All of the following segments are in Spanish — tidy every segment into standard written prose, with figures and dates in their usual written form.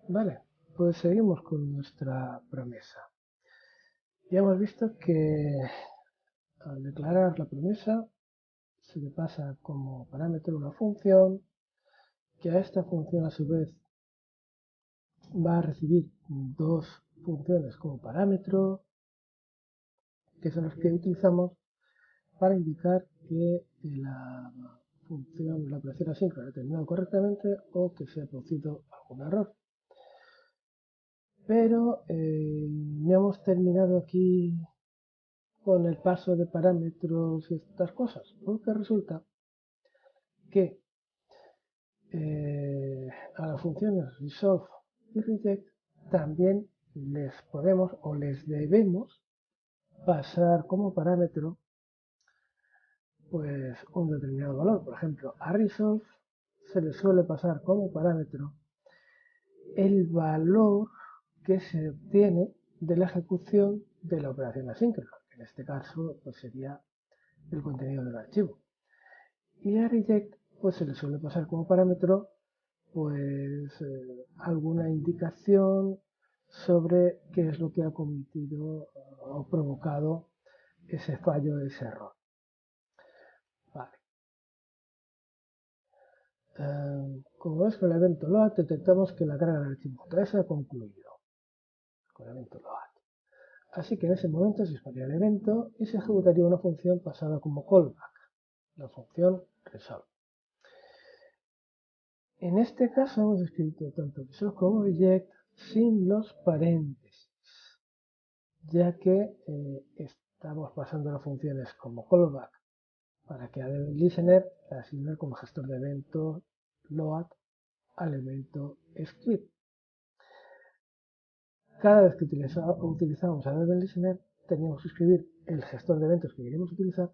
Vale, pues seguimos con nuestra promesa. Ya hemos visto que al declarar la promesa se le pasa como parámetro una función, que a esta función a su vez va a recibir dos funciones como parámetro, que son las que utilizamos para indicar que la función, la operación asíncrona ha terminado correctamente o que se ha producido algún error. Pero no hemos terminado aquí con el paso de parámetros y estas cosas, porque resulta que a las funciones resolve y reject también les podemos o les debemos pasar como parámetro pues un determinado valor. Por ejemplo, a resolve se le suele pasar como parámetro el valor que se obtiene de la ejecución de la operación asíncrona, que en este caso pues sería el contenido del archivo. Y a reject pues se le suele pasar como parámetro pues alguna indicación sobre qué es lo que ha cometido o provocado ese fallo, ese error. Vale. Como ves, con el evento load detectamos que la carga del archivo JS ha concluido con el evento load. Así que en ese momento se dispararía el evento y se ejecutaría una función pasada como callback, la función resolve. En este caso hemos escrito tanto resolve como reject sin los paréntesis, ya que estamos pasando las funciones como callback para que el listener la asigne como gestor de evento load al evento script. Cada vez que utilizamos a Event Listener, teníamos que escribir el gestor de eventos que queremos utilizar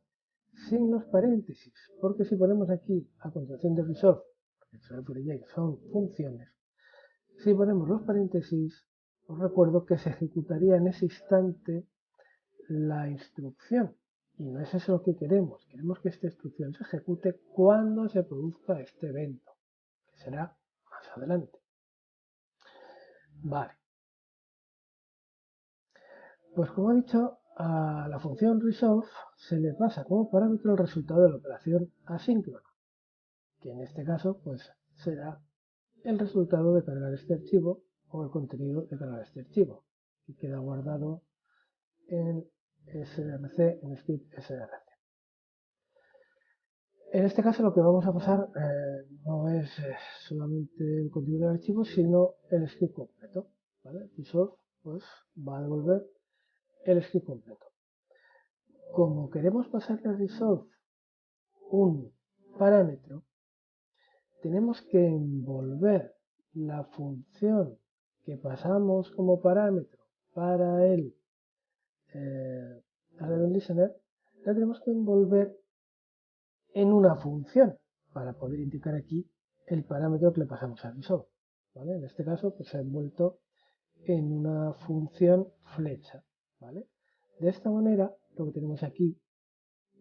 sin los paréntesis, porque si ponemos aquí a continuación de resolve, porque resolve son funciones, si ponemos los paréntesis, os recuerdo que se ejecutaría en ese instante la instrucción. Y no es eso lo que queremos. Queremos que esta instrucción se ejecute cuando se produzca este evento, que será más adelante. Vale. Pues como he dicho, a la función resolve se le pasa como parámetro el resultado de la operación asíncrona, que en este caso pues será el resultado de cargar este archivo o el contenido de cargar este archivo, que queda guardado en src, en script src. En este caso lo que vamos a pasar no es solamente el contenido del archivo, sino el script completo. ¿Vale? Resolve pues, va a devolver el script completo. Como queremos pasarle a resolve un parámetro, tenemos que envolver la función que pasamos como parámetro para el event listener, la tenemos que envolver en una función para poder indicar aquí el parámetro que le pasamos a resolve. ¿Vale? En este caso pues se ha envuelto en una función flecha. ¿Vale? De esta manera lo que tenemos aquí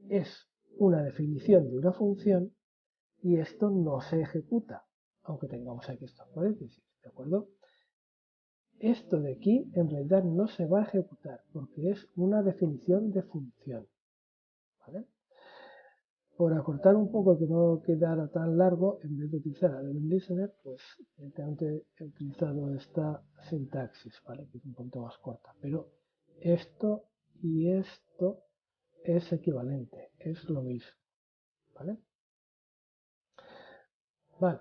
es una definición de una función y esto no se ejecuta, aunque tengamos aquí estos paréntesis, ¿de acuerdo? Esto de aquí en realidad no se va a ejecutar porque es una definición de función, ¿vale? Por acortar un poco que no quedara tan largo, en vez de utilizar a Event Listener, pues directamente he utilizado esta sintaxis, ¿vale? Que es un poquito más corta, pero esto y esto es equivalente, es lo mismo, ¿vale? Vale,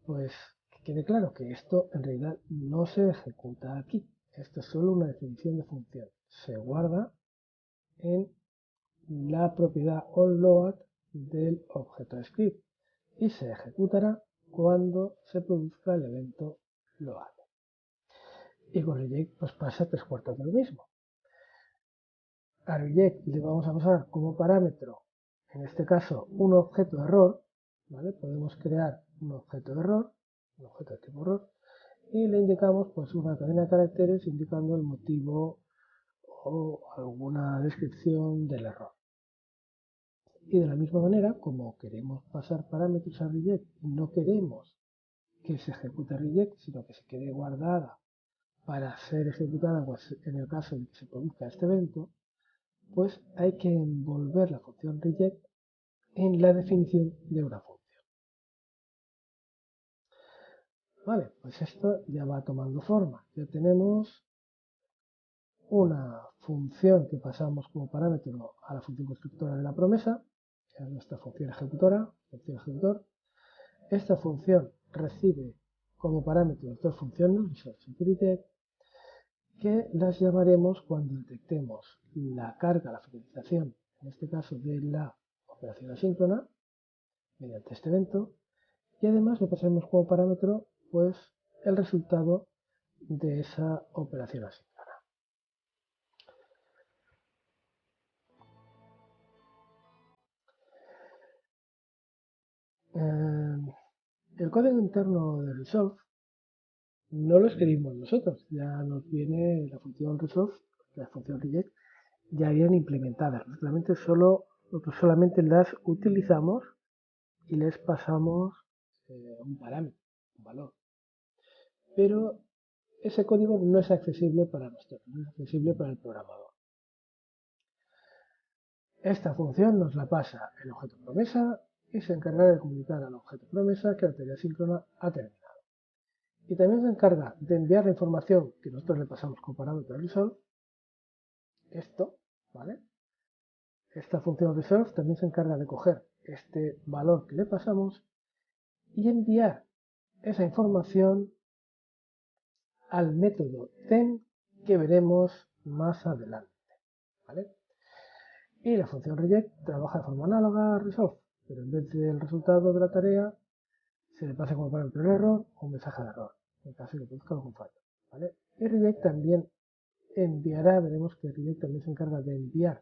pues que quede claro que esto en realidad no se ejecuta aquí. Esto es solo una definición de función. Se guarda en la propiedad onLoad del objeto script y se ejecutará cuando se produzca el evento load. Y con reject pues pasa 3/4 de lo mismo. A reject le vamos a pasar como parámetro, en este caso, un objeto de error, ¿vale? Podemos crear un objeto de error, un objeto de tipo error, y le indicamos pues una cadena de caracteres indicando el motivo o alguna descripción del error. Y de la misma manera, como queremos pasar parámetros a reject y no queremos que se ejecute reject, sino que se quede guardada para ser ejecutada pues, en el caso de que se produzca este evento, pues hay que envolver la función reject en la definición de una función. Vale, pues esto ya va tomando forma. Ya tenemos una función que pasamos como parámetro a la función constructora de la promesa, que es nuestra función ejecutora, función ejecutor. Esta función recibe como parámetro las dos funciones, resource y reject, que las llamaremos cuando detectemos la carga, la finalización, en este caso de la operación asíncrona, mediante este evento, y además le pasaremos como parámetro pues el resultado de esa operación asíncrona. El código interno de Resolve no lo escribimos nosotros, ya nos viene la función Resolve, la función Reject, ya vienen implementadas. Nosotros solamente las utilizamos y les pasamos un parámetro, un valor. Pero ese código no es accesible para nosotros, no es accesible para el programador. Esta función nos la pasa el objeto promesa y se encarga de comunicar al objeto promesa que la tarea síncrona ha terminado. Y también se encarga de enviar la información que nosotros le pasamos como parámetro resolve, esto, ¿vale? Esta función resolve también se encarga de coger este valor que le pasamos y enviar esa información al método then que veremos más adelante, ¿vale? Y la función reject trabaja de forma análoga a resolve, pero en vez del resultado de la tarea se le pasa como parámetro el error o un mensaje de error, en caso de que produzca algún fallo, ¿vale? Y reject también enviará, veremos que reject también se encarga de enviar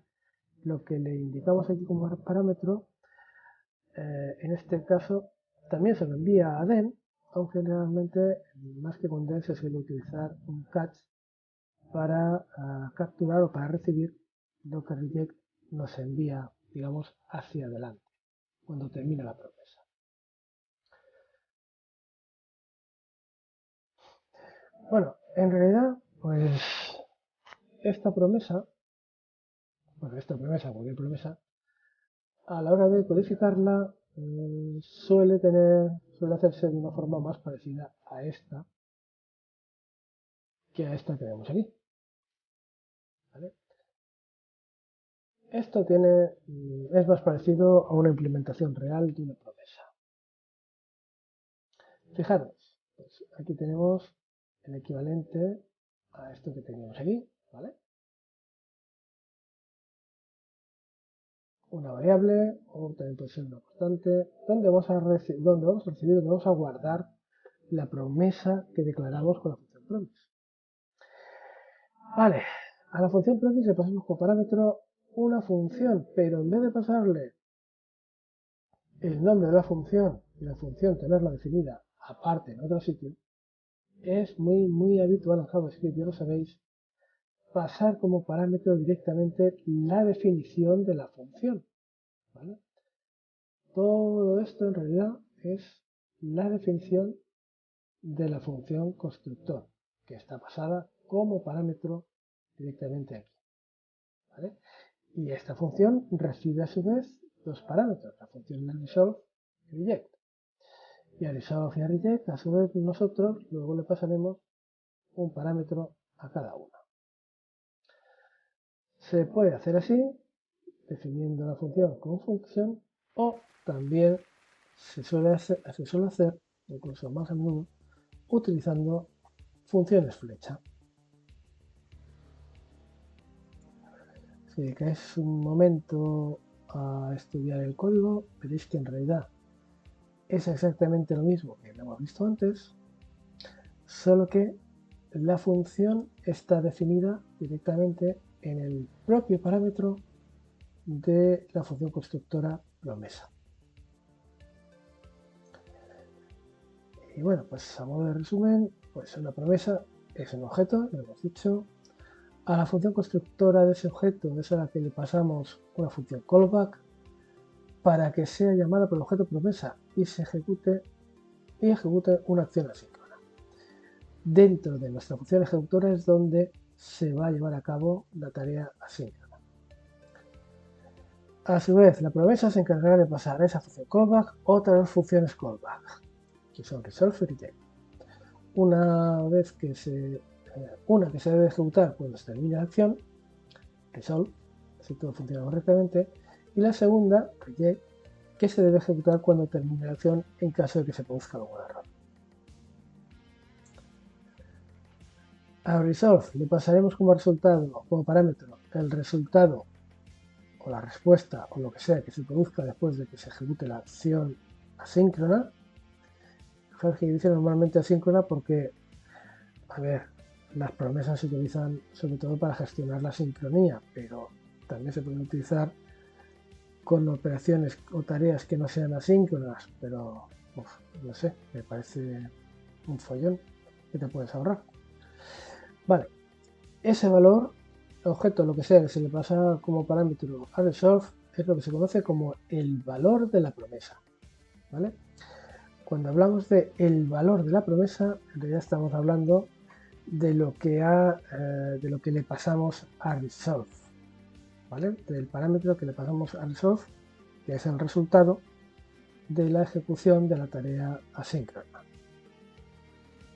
lo que le indicamos aquí como parámetro, en este caso también se lo envía a then, aunque realmente más que con then se suele utilizar un catch para capturar o para recibir lo que reject nos envía, digamos, hacia adelante, cuando termina la promesa. Bueno, en realidad, pues esta promesa, cualquier promesa, a la hora de codificarla suele hacerse de una forma más parecida a esta que a esta que vemos aquí. ¿Vale? Esto es más parecido a una implementación real de una promesa. Fijaros, pues aquí tenemos el equivalente a esto que teníamos aquí, ¿vale? Una variable, o también puede ser una constante, donde vamos a guardar la promesa que declaramos con la función promise. Vale, a la función promise le pasamos como parámetro una función, pero en vez de pasarle el nombre de la función y la función tenerla definida aparte en otro sitio, es muy habitual en JavaScript, ya lo sabéis, pasar como parámetro directamente la definición de la función, ¿vale? Todo esto en realidad es la definición de la función constructor, que está pasada como parámetro directamente aquí, ¿vale? Y esta función recibe a su vez dos parámetros, la función resolve y reject. Y a resolve y a reject, a su vez nosotros luego le pasaremos un parámetro a cada uno. Se puede hacer así, definiendo la función como función, o también se suele hacer, incluso más a menudo, utilizando funciones flecha. Si dedicáis un momento a estudiar el código, veréis que en realidad es exactamente lo mismo que lo hemos visto antes, solo que la función está definida directamente en el propio parámetro de la función constructora promesa. Y bueno, pues a modo de resumen, pues una promesa es un objeto, lo hemos dicho. A la función constructora de ese objeto es a la que le pasamos una función callback para que sea llamada por el objeto promesa y se ejecute y ejecute una acción asíncrona. Dentro de nuestra función ejecutora es donde se va a llevar a cabo la tarea asíncrona. A su vez, la promesa se encargará de pasar a esa función callback otras funciones callback, que son resolve y reject. Una que se debe ejecutar cuando se termine la acción, resolve, si todo funciona correctamente, y la segunda, reject, que se debe ejecutar cuando termine la acción en caso de que se produzca algún error. A resolve le pasaremos como resultado, como parámetro, el resultado o la respuesta o lo que sea que se produzca después de que se ejecute la acción asíncrona. Fijaos que dice normalmente asíncrona porque, a ver, las promesas se utilizan sobre todo para gestionar la sincronía, pero también se pueden utilizar con operaciones o tareas que no sean asíncronas, pero no sé, me parece un follón que te puedes ahorrar. Vale, ese valor, objeto, lo que sea que se le pasa como parámetro a resolve, es lo que se conoce como el valor de la promesa. ¿Vale? Cuando hablamos de el valor de la promesa, en realidad estamos hablando de lo que le pasamos a resolve, ¿vale? Del parámetro que le pasamos a resolve, que es el resultado de la ejecución de la tarea asíncrona.